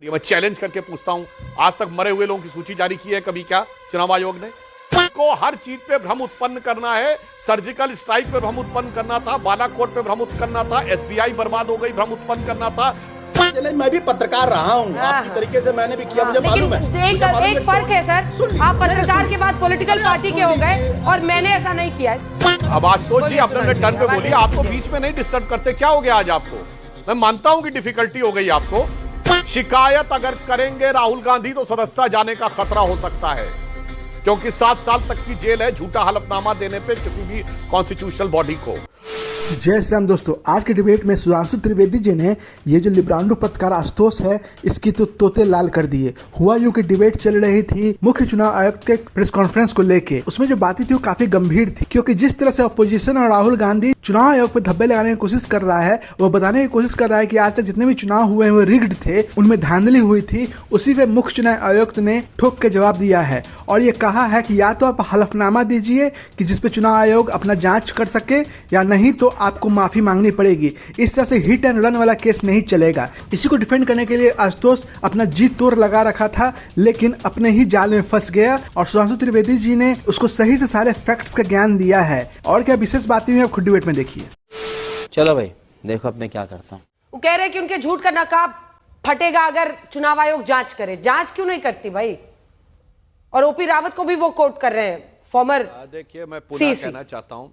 मैं चैलेंज करके पूछता हूं, आज तक मरे हुए लोगों की सूची जारी की है कभी क्या चुनाव आयोग ने? को हर चीज पे भ्रम उत्पन्न करना है। सर्जिकल स्ट्राइक पे भ्रम उत्पन्न करना था, बालाकोट पे भ्रम उत्पन्न करना था, एसबीआई बर्बाद हो गई भ्रम उत्पन्न करना था। मैं भी पत्रकार रहा हूँ, आपकी तरीके से मैंने भी किया, मुझे मालूम है। एक फर्क है सर, आप पत्रकार के बाद पॉलिटिकल पार्टी के हो गए और मैंने ऐसा नहीं किया। अब आशुतोष जी अपने टर्न पे बोलिए, आप तो बीच में नहीं डिस्टर्ब करते, क्या हो गया आज आपको? मैं मानता हूं कि डिफिकल्टी हो गई आपको। शिकायत अगर करेंगे राहुल गांधी तो सदस्यता जाने का खतरा हो सकता है, क्योंकि 7 साल तक की जेल है झूठा हलफनामा देने पे किसी भी कॉन्स्टिट्यूशनल बॉडी को। जय श्री राम दोस्तों, आज के डिबेट में सुधांशु त्रिवेदी जी ने ये जो लिब्रांडो पत्रकार आशुतोष है इसकी तो तोते लाल कर दिए। हुआ यूं कि डिबेट चल रही थी मुख्य चुनाव आयुक्त के प्रेस कॉन्फ्रेंस को लेके। उसमें जो बातें थी वो काफी गंभीर थी, क्योंकि जिस तरह से अपोजिशन और राहुल गांधी चुनाव आयोग पे धब्बे लगाने की कोशिश कर रहा है, वो बताने की कोशिश कर रहा है कि आज तक जितने भी चुनाव हुए हैं वो रिग्ड थे, उनमें धांधली हुई थी। उसी पे मुख्य चुनाव आयुक्त ने ठोक के जवाब दिया है और ये कहा है कि या तो आप हलफनामा दीजिए कि जिसपे चुनाव आयोग अपना जांच कर सके, या नहीं तो आपको माफी मांगनी पड़ेगी। इस तरह से हिट एंड रन वाला केस नहीं चलेगा। इसी को डिफेंड करने के लिए आशुतोष अपना जी तोड़ लगा रखा था, लेकिन अपने ही जाल में फंस गया और सुधांशु त्रिवेदी जी ने उसको सही से सारे फैक्ट्स का ज्ञान दिया है। और क्या विशेष बातें हुई आप खुद डिबेट में देखिए। चलो भाई देखो अब मैं क्या करता हूँ। वो कह रहे हैं कि उनके झूठ का नकाब फटेगा अगर चुनाव आयोग जांच करे। जांच क्यों नहीं करती भाई? और ओपी रावत को भी वो कोट कर रहे हैं, फॉर्मर। देखिए मैं पुनः कहना चाहता हूं,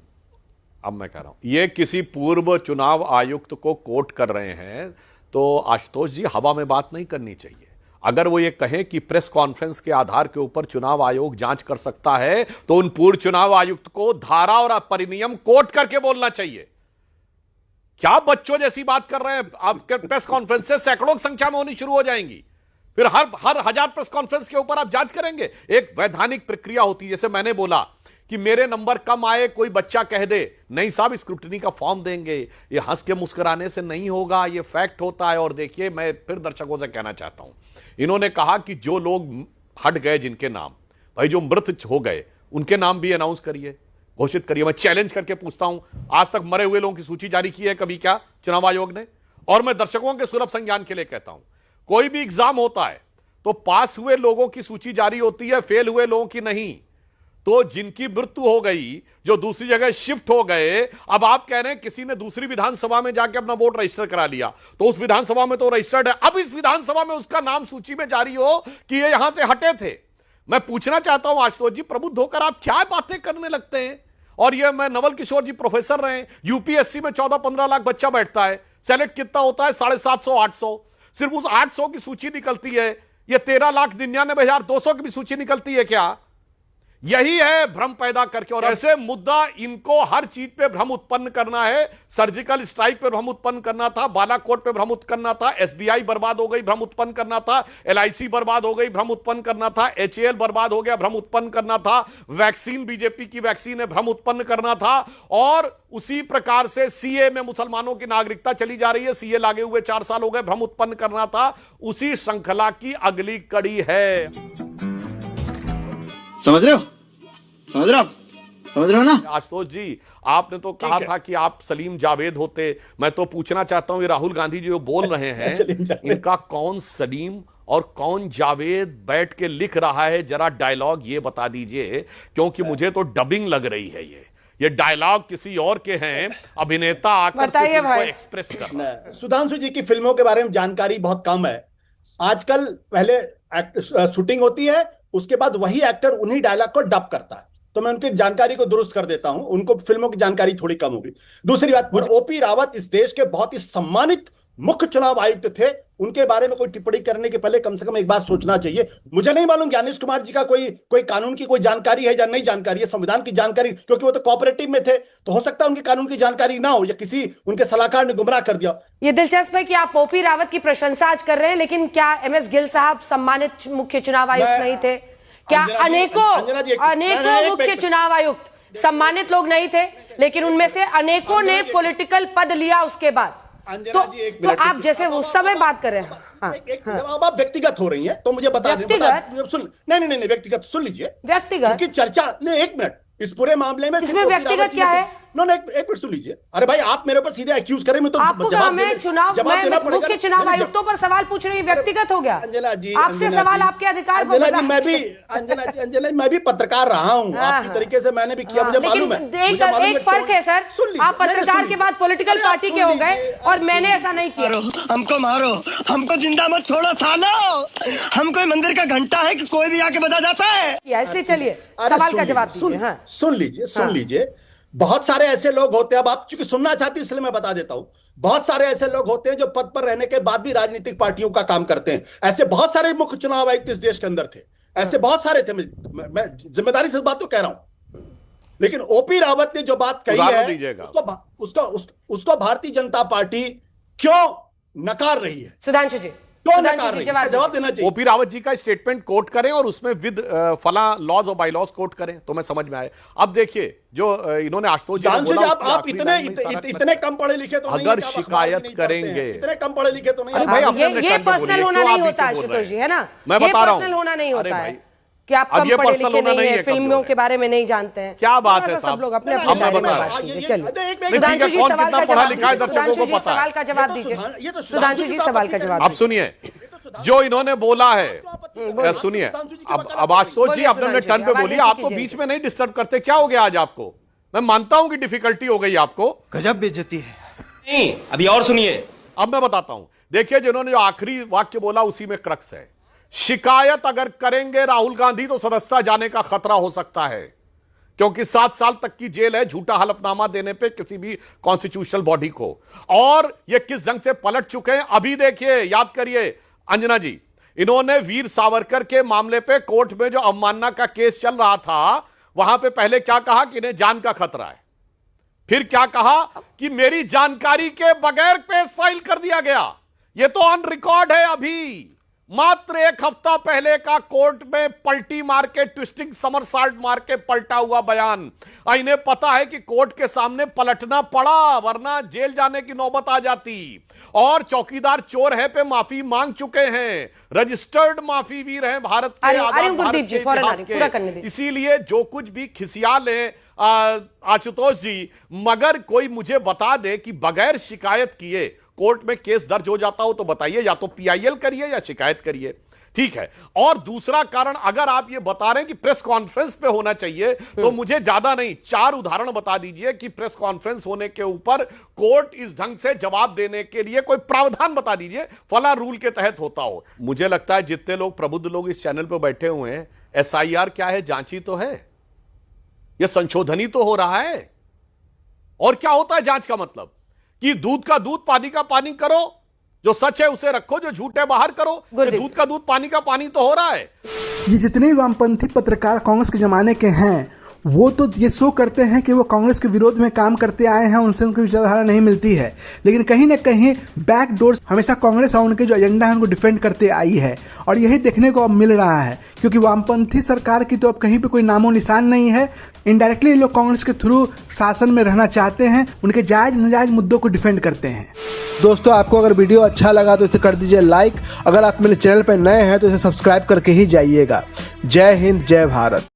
अब मैं कह रहा हूं, ये किसी पूर्व चुनाव आयुक्त को कोट कर रहे हैं तो आशुतोष जी हवा में बात नहीं करनी चाहिए। अगर वो ये कहें कि प्रेस कॉन्फ्रेंस के आधार के ऊपर चुनाव आयोग जांच कर सकता है तो उन पूर्व चुनाव आयुक्त को धारा और परिनियम कोट करके बोलना चाहिए। क्या बच्चों जैसी बात कर रहे हैं? आपके प्रेस कॉन्फ्रेंस से सैकड़ों की संख्या में होनी शुरू हो जाएंगी, फिर हर 1000 प्रेस कॉन्फ्रेंस के ऊपर आप जांच करेंगे। एक वैधानिक प्रक्रिया होती है। जैसे मैंने बोला कि मेरे नंबर कम आए, कोई बच्चा कह दे नहीं साहब स्क्रूटनी का फॉर्म देंगे, ये हंस के मुस्कुराने से नहीं होगा, ये फैक्ट होता है। और देखिए मैं फिर दर्शकों से कहना चाहता हूं, इन्होंने कहा कि जो लोग हट गए जिनके नाम, भाई जो मृत हो गए उनके नाम भी अनाउंस करिए, घोषित करिए। मैं चैलेंज करके पूछता हूं, आज तक मरे हुए लोगों की सूची जारी की है कभी क्या चुनाव आयोग ने? और मैं दर्शकों के सुलभ संज्ञान के लिए कहता हूं, कोई भी एग्जाम होता है तो पास हुए लोगों की सूची जारी होती है, फेल हुए लोगों की नहीं। तो जिनकी मृत्यु हो गई, जो दूसरी जगह शिफ्ट हो गए, अब आप कह रहे हैं किसी ने दूसरी विधानसभा में जाके अपना वोट रजिस्टर करा लिया तो उस विधानसभा में तो रजिस्टर्ड है, अब इस विधानसभा में उसका नाम सूची में जारी हो कि ये यहां से हटे थे। मैं पूछना चाहता हूं आशुतोष जी, प्रबुद्ध होकर आप क्या बातें करने लगते हैं? और ये मैं नवल किशोर जी प्रोफेसर रहे, यूपीएससी में 14-15 लाख बच्चा बैठता है, सेलेक्ट कितना होता है? 750-800। सिर्फ उस 800 की सूची निकलती है, ये 13,99,200 की भी सूची निकलती है क्या? यही है भ्रम पैदा करके। और ऐसे मुद्दा इनको हर चीज पे भ्रम उत्पन्न करना है। सर्जिकल स्ट्राइक पे भ्रम उत्पन्न करना था, बालाकोट पे भ्रम उत्पन्न करना था, एसबीआई बर्बाद हो गई भ्रम उत्पन्न करना था, एलआईसी बर्बाद हो गई भ्रम उत्पन्न करना था, एचएएल बर्बाद हो गया भ्रम उत्पन्न करना था, वैक्सीन बीजेपी की वैक्सीन है भ्रम उत्पन्न करना था। और उसी प्रकार से सीए में मुसलमानों की नागरिकता चली जा रही है, सीए लागे हुए 4 साल हो गए, भ्रम उत्पन्न करना था। उसी श्रृंखला की अगली कड़ी है। समझ रहे हो? समझ रहे हो ना आशुतोष जी? आपने तो कहा था कि आप सलीम जावेद होते। मैं तो पूछना चाहता हूं, ये राहुल गांधी जी जो बोल रहे हैं इनका कौन सलीम और कौन जावेद बैठ के लिख रहा है? जरा डायलॉग ये बता दीजिए, क्योंकि मुझे तो डबिंग लग रही है। ये डायलॉग किसी और के हैं, अभिनेता आकर को एक्सप्रेस कर रहा है। सुधांशु जी की फिल्मों के बारे में जानकारी बहुत कम है। आजकल पहले शूटिंग होती है, उसके बाद वही एक्टर उन्हीं डायलॉग को डब करता है, तो मैं उनकी जानकारी को दुरुस्त कर देता हूं। उनको फिल्मों की जानकारी थोड़ी कम होगी। दूसरी बात, ओपी रावत इस देश के बहुत ही सम्मानित मुख्य चुनाव आयुक्त थे। उनके बारे में कोई टिप्पणी करने के पहले कम से कम एक बार सोचना चाहिए। मुझे नहीं मालूम ज्ञानेश कुमार जी का कोई कानून की कोई जानकारी है या नहीं जानकारी है, संविधान की जानकारी, क्योंकि वो तो कोऑपरेटिव में थे, तो हो सकता है उनकी कानून की जानकारी ना हो या किसी उनके सलाहकार ने गुमराह कर दिया। ये दिलचस्प है कि आप ओपी रावत की प्रशंसा आज कर रहे हैं, लेकिन क्या एमएस गिल साहब सम्मानित मुख्य चुनाव आयुक्त नहीं थे? क्या अनेकों मुख्य चुनाव आयुक्त सम्मानित लोग नहीं थे? लेकिन उनमें से अनेकों ने पॉलिटिकल पद लिया उसके बाद। तो आप जैसे उस समय बात कर रहे हैं, जब आप व्यक्तिगत हो रही हैं तो मुझे बता दें। नहीं, व्यक्तिगत सुन लीजिए। व्यक्तिगत की चर्चा, नहीं एक मिनट, इस पूरे मामले में इसमें व्यक्तिगत क्या है? एक मिनट सुन लीजिए। अरे भाई आप मेरे ऊपर सीधे एक्यूज करें, मैं तो जवाब देना पड़ेगा। मुख्य चुनाव आयुक्तों पर सवाल पूछ रही, व्यक्तिगत हो गया। अंजना जी, आपसे सवाल आपके अधिकार को अंजना जी, अंजना जी, मैं भी पत्रकार रहा हूँ आपकी तरीके से, मैंने भी किया, मुझे मालूम है। एक फर्क है सर, आप पत्रकार के बाद पॉलिटिकल पार्टी के हो गए और मैंने ऐसा नहीं किया। हमको मारो, हमको जिंदा मत छोड़ो सालो, हम कोई मंदिर का घंटा है कि कोई भी आके बजा जाता है। इसलिए चलिए सवाल का जवाब दीजिए। सुन लीजिए, बहुत सारे ऐसे लोग होते हैं, अब आप चूंकि सुनना चाहती हैं इसलिए मैं बता देता हूं, बहुत सारे ऐसे लोग होते हैं जो पद पर रहने के बाद भी राजनीतिक पार्टियों का काम करते हैं। ऐसे बहुत सारे मुख्य चुनाव आयुक्त इस देश के अंदर थे, ऐसे बहुत सारे थे। मैं जिम्मेदारी से इस बात तो कह रहा हूं, लेकिन ओपी रावत ने जो बात कही है उसको भारतीय जनता पार्टी क्यों नकार रही है? सुधांशु जी, जवाब देना चाहिए। ओपी रावत जी का स्टेटमेंट कोट करें और उसमें विद फला लॉज और बाय लॉज कोट करें तो मैं समझ में आए। अब देखिए जो इन्होंने आशुतोष जी ने बोला, आप इतने कम पढ़े लिखे तो नहीं, अगर शिकायत करेंगे, इतने कम पढ़े लिखे तो नहीं। अरे भाई ये पर्सनल होना नहीं होता आशुतोष जी, है ना? मैं बता रहा हूं, पर्सनल होना नहीं होता है कि आप कम पढ़े लिखे नहीं है, फिल्मों के बारे में नहीं जानते हैं। क्या बात है सब लोग अपने अब मैं बता रहा हूं। सुधांशु जी सवाल का जवाब दीजिए, दर्शकों को पता है। सवाल का जवाब दीजिए सुधांशु जी, सवाल का जवाब। अब सुनिए जो इन्होंने बोला है, सुनिए अब आशुतोष जी अपने टर्न पे बोलिए, आप तो बीच में नहीं डिस्टर्ब करते। क्या हो गया आज आपको? मैं मानता हूं कि डिफिकल्टी हो गई आपको, गजब बेइज्जती है। नहीं, अभी और सुनिए। अब मैं बताता हूं। देखिए जिन्होंने जो आखिरी वाक्य बोला उसी में क्रक्स है। शिकायत अगर करेंगे राहुल गांधी तो सदस्यता जाने का खतरा हो सकता है, क्योंकि 7 साल तक की जेल है झूठा हलफनामा देने पे किसी भी कॉन्स्टिट्यूशनल बॉडी को। और ये किस ढंग से पलट चुके हैं अभी देखिए, याद करिए अंजना जी, इन्होंने वीर सावरकर के मामले पे कोर्ट में जो अवमानना का केस चल रहा था वहां पे पहले क्या कहा कि इन्हें जान का खतरा है, फिर क्या कहा कि मेरी जानकारी के बगैर केस फाइल कर दिया गया। यह तो ऑन रिकॉर्ड है। अभी मात्र 1 हफ्ता पहले का कोर्ट में पलटी मार के, ट्विस्टिंग समरसॉल्ट मार के पलटा हुआ बयान। इन्हें पता है कि कोर्ट के सामने पलटना पड़ा वरना जेल जाने की नौबत आ जाती। और चौकीदार चोर है पे माफी मांग चुके हैं, रजिस्टर्ड माफी वीर हैं भारत के, भारत के। इसीलिए जो कुछ भी खिसिया ले आशुतोष जी, मगर कोई मुझे बता दे कि बगैर शिकायत किए कोर्ट में केस दर्ज हो जाता हो तो बताइए, या तो पीआईएल करिए या शिकायत करिए, ठीक है। और दूसरा कारण, अगर आप ये बता रहे हैं कि प्रेस कॉन्फ्रेंस पे होना चाहिए तो मुझे ज्यादा नहीं 4 उदाहरण बता दीजिए कि प्रेस कॉन्फ्रेंस होने के ऊपर कोर्ट इस ढंग से जवाब देने के लिए कोई प्रावधान बता दीजिए, फला रूल के तहत होता हो। मुझे लगता है जितने लोग प्रबुद्ध लोग इस चैनल पर बैठे हुए हैं, एसआईआर क्या है जांची तो है, यह संशोधन ही तो हो रहा है। और क्या होता है जांच का मतलब कि दूध का दूध पानी का पानी करो, जो सच है उसे रखो, जो झूठ है बाहर करो। दूध का दूध पानी का पानी तो हो रहा है। ये जितने वामपंथी पत्रकार कांग्रेस के जमाने के हैं वो तो ये शो करते हैं कि वो कांग्रेस के विरोध में काम करते आए हैं, उनसे उनकी विचारधारा नहीं मिलती है, लेकिन कहीं ना कहीं बैक डोर हमेशा कांग्रेस और उनके जो एजेंडा है उनको डिफेंड करते आई है। और यही देखने को अब मिल रहा है, क्योंकि वामपंथी सरकार की तो अब कहीं पे कोई नामो निशान नहीं है। इनडायरेक्टली लोग कांग्रेस के थ्रू शासन में रहना चाहते हैं, उनके जायज नाजायज मुद्दों को डिफेंड करते हैं। दोस्तों आपको अगर वीडियो अच्छा लगा तो इसे कर दीजिए लाइक, अगर आप मेरे चैनल पर नए हैं तो इसे सब्सक्राइब करके ही जाइएगा। जय हिंद, जय भारत।